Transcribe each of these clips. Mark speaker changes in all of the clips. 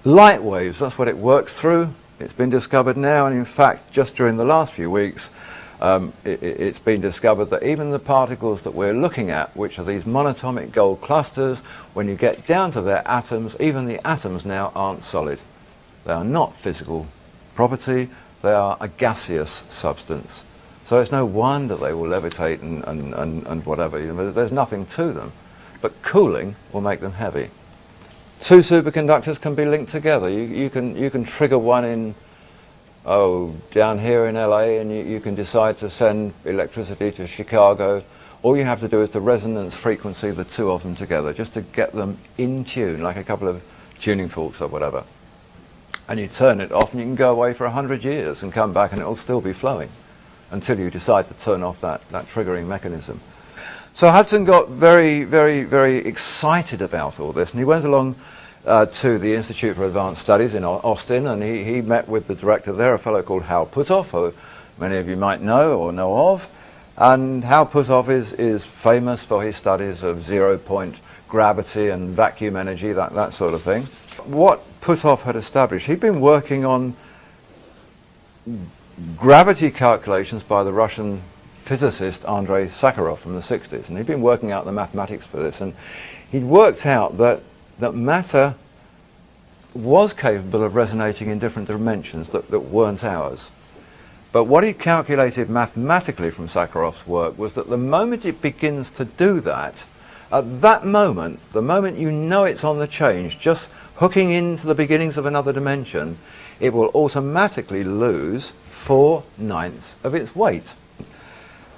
Speaker 1: Light waves, that's what it works through. It's been discovered now, and in fact, just during the last few weeks, it's been discovered that even the particles that we're looking at, which are these monatomic gold clusters, when you get down to their atoms, even the atoms now aren't solid. They are not physical property, they are a gaseous substance. So it's no wonder they will levitate and whatever, you know, there's nothing to them. But cooling will make them heavy. Two superconductors can be linked together. You can trigger one in, down here in LA, and you can decide to send electricity to Chicago. All you have to do is the resonance frequency, the two of them together, just to get them in tune, like a couple of tuning forks or whatever. And you turn it off and you can go away for 100 years and come back and it'll still be flowing until you decide to turn off that triggering mechanism. So Hudson got very, very, very excited about all this, and he went along to the Institute for Advanced Studies in Austin, and he met with the director there, a fellow called Hal Puthoff, who many of you might know or know of. And Hal Puthoff is famous for his studies of zero-point gravity and vacuum energy, that sort of thing. What Puthoff had established, he'd been working on gravity calculations by the Russian physicist Andrei Sakharov from the 60s, and he'd been working out the mathematics for this, and he'd worked out that matter was capable of resonating in different dimensions that weren't ours. But what he calculated mathematically from Sakharov's work was that the moment it begins to do that, at that moment, the moment you know it's on the change, just hooking into the beginnings of another dimension, it will automatically lose 4/9 of its weight.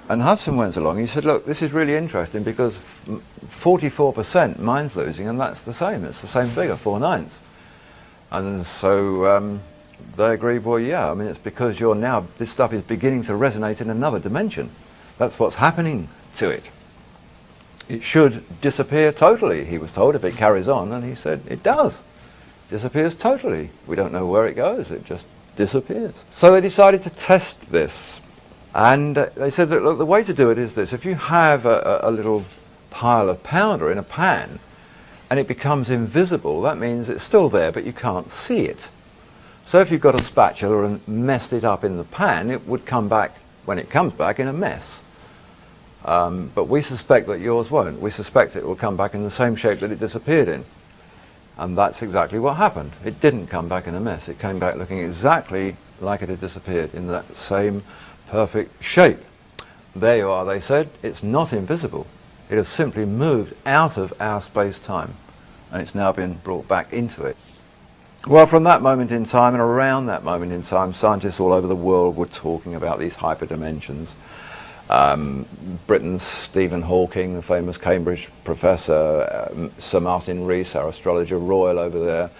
Speaker 1: And Hudson went along, he said, look, this is really interesting because 44% mine's losing, and that's the same, it's the same figure, 4/9. And so they agreed, well, yeah, I mean, it's because this stuff is beginning to resonate in another dimension. That's what's happening to it. It should disappear totally, he was told, if it carries on, and he said, it does. Disappears totally. We don't know where it goes, it just disappears. So they decided to test this. And they said that, look, the way to do it is this. If you have a little pile of powder in a pan and it becomes invisible, that means it's still there, but you can't see it. So if you've got a spatula and messed it up in the pan, it would come back, when it comes back, in a mess. But we suspect that yours won't. We suspect it will come back in the same shape that it disappeared in. And that's exactly what happened. It didn't come back in a mess. It came back looking exactly like it had disappeared, in that same perfect shape. There you are, they said. It's not invisible. It has simply moved out of our space-time, and it's now been brought back into it. Well, from that moment in time, and around that moment in time, scientists all over the world were talking about these hyperdimensions. Britain's Stephen Hawking, the famous Cambridge professor, Sir Martin Rees, our astrologer royal over there.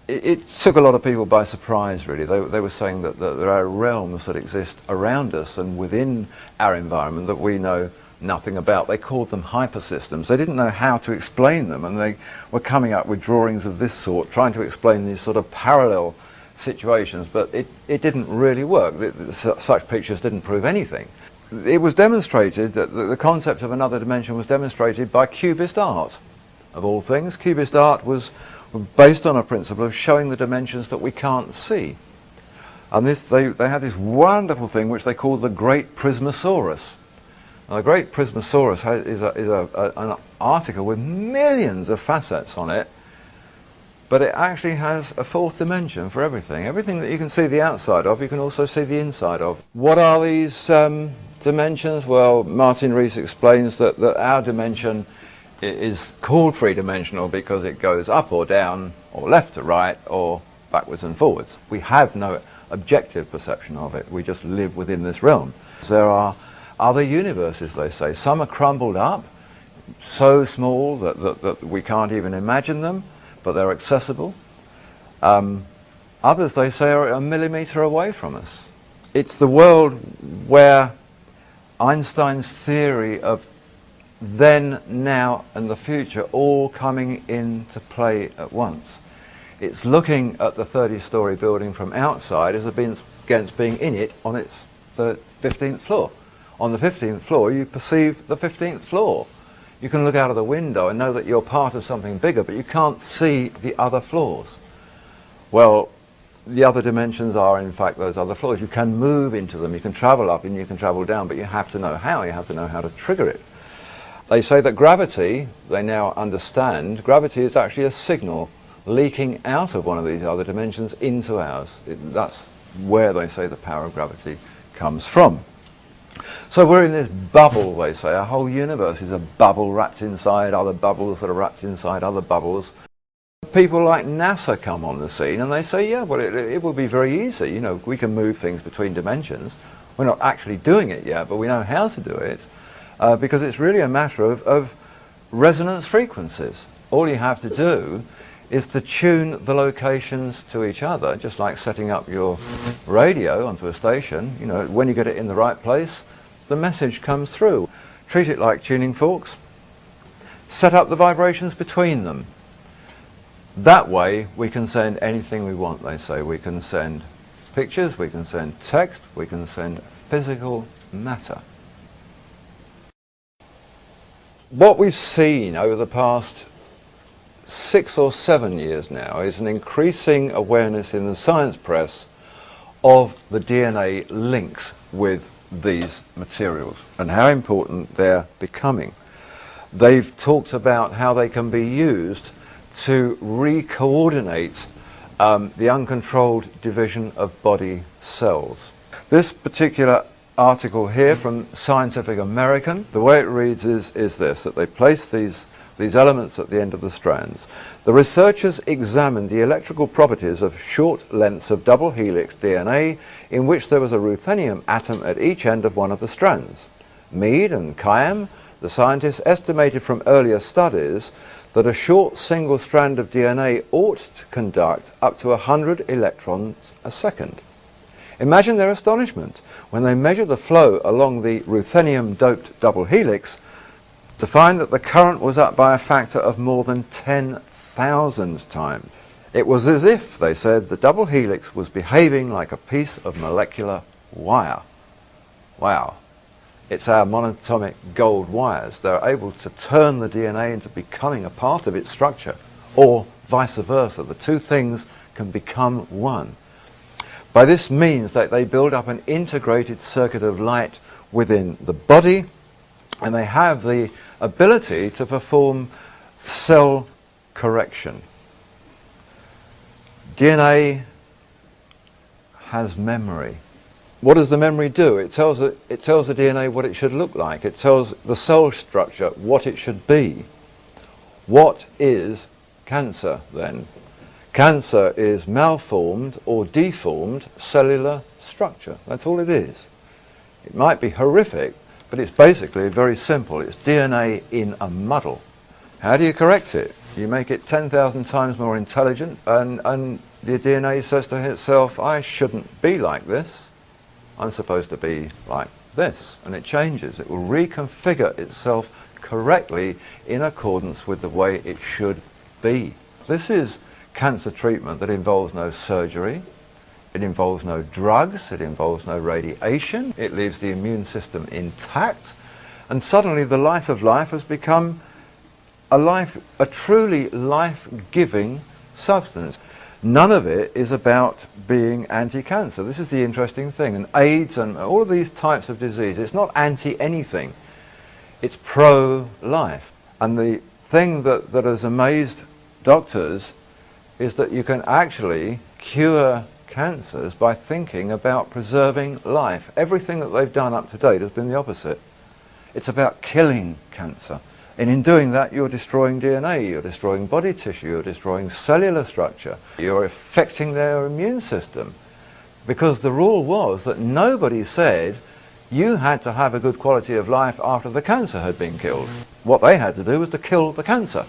Speaker 1: It took a lot of people by surprise, really. They were saying that there are realms that exist around us and within our environment that we know nothing about. They called them hypersystems. They didn't know how to explain them, and they were coming up with drawings of this sort, trying to explain these sort of parallel situations, but it didn't really work. Such pictures didn't prove anything. It was demonstrated that the concept of another dimension was demonstrated by Cubist art, of all things. Cubist art was based on a principle of showing the dimensions that we can't see. And they had this wonderful thing which they called the Great Prismosaurus. Now, the Great Prismosaurus is an article with millions of facets on it, but it actually has a fourth dimension for everything. Everything that you can see the outside of, you can also see the inside of. What are these dimensions? Well, Martin Rees explains that our dimension is called three-dimensional because it goes up or down, or left to right, or backwards and forwards. We have no objective perception of it. We just live within this realm. There are other universes, they say. Some are crumbled up, so small that we can't even imagine them, but they're accessible. Others, they say, are a millimetre away from us. It's the world where Einstein's theory of then, now, and the future all coming into play at once. It's looking at the 30-story building from outside as against being in it on its 15th floor. On the 15th floor, you perceive the 15th floor. You can look out of the window and know that you're part of something bigger, but you can't see the other floors. Well, the other dimensions are in fact those other floors. You can move into them, you can travel up and you can travel down, but you have to know how. You have to know how to trigger it. They say that gravity, they now understand, gravity is actually a signal leaking out of one of these other dimensions into ours. That's where they say the power of gravity comes from. So we're in this bubble, they say. Our whole universe is a bubble wrapped inside other bubbles that are wrapped inside other bubbles. People like NASA come on the scene and they say, yeah, well, it will be very easy. You know, we can move things between dimensions. We're not actually doing it yet, but we know how to do it because it's really a matter of resonance frequencies. All you have to do is to tune the locations to each other, just like setting up your radio onto a station. You know, when you get it in the right place, the message comes through. Treat it like tuning forks. Set up the vibrations between them. That way we can send anything we want, they say. We can send pictures, we can send text, we can send physical matter. What we've seen over the past 6 or 7 years now is an increasing awareness in the science press of the DNA links with these materials and how important they're becoming. They've talked about how they can be used to re-coordinate the uncontrolled division of body cells. This particular article here from Scientific American, the way it reads is this, that they place these elements at the end of the strands. The researchers examined the electrical properties of short lengths of double helix DNA in which there was a ruthenium atom at each end of one of the strands. Mead and Khayyam, the scientists, estimated from earlier studies that a short single strand of DNA ought to conduct up to 100 electrons a second. Imagine their astonishment when they measured the flow along the ruthenium-doped double helix to find that the current was up by a factor of more than 10,000 times. It was as if, they said, the double helix was behaving like a piece of molecular wire. Wow. It's our monatomic gold wires. They're able to turn the DNA into becoming a part of its structure, or vice versa. The two things can become one. By this means that they build up an integrated circuit of light within the body, and they have the ability to perform cell correction. DNA has memory. What does the memory do? It tells the DNA what it should look like. It tells the cell structure what it should be. What is cancer then? Cancer is malformed or deformed cellular structure. That's all it is. It might be horrific, but it's basically very simple. It's DNA in a muddle. How do you correct it? You make it 10,000 times more intelligent, and the DNA says to itself, I shouldn't be like this. I'm supposed to be like this. And it changes. It will reconfigure itself correctly in accordance with the way it should be. This is cancer treatment that involves no surgery. It involves no drugs, it involves no radiation, it leaves the immune system intact, and suddenly the light of life has become a truly life-giving substance. None of it is about being anti-cancer. This is the interesting thing. And AIDS and all of these types of disease, it's not anti-anything, it's pro-life. And the thing that has amazed doctors is that you can actually cure cancers by thinking about preserving life. Everything that they've done up to date has been the opposite. It's about killing cancer. And in doing that, you're destroying DNA, you're destroying body tissue, you're destroying cellular structure, you're affecting their immune system. Because the rule was that nobody said you had to have a good quality of life after the cancer had been killed. What they had to do was to kill the cancer.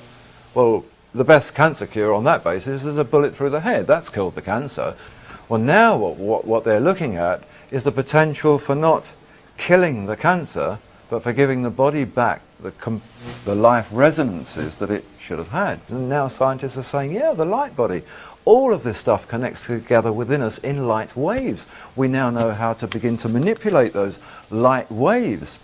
Speaker 1: Well, the best cancer cure on that basis is a bullet through the head. That's killed the cancer. Well, now what they're looking at is the potential for not killing the cancer, but for giving the body back the life resonances that it should have had. And now scientists are saying, yeah, the light body, all of this stuff connects together within us in light waves. We now know how to begin to manipulate those light waves.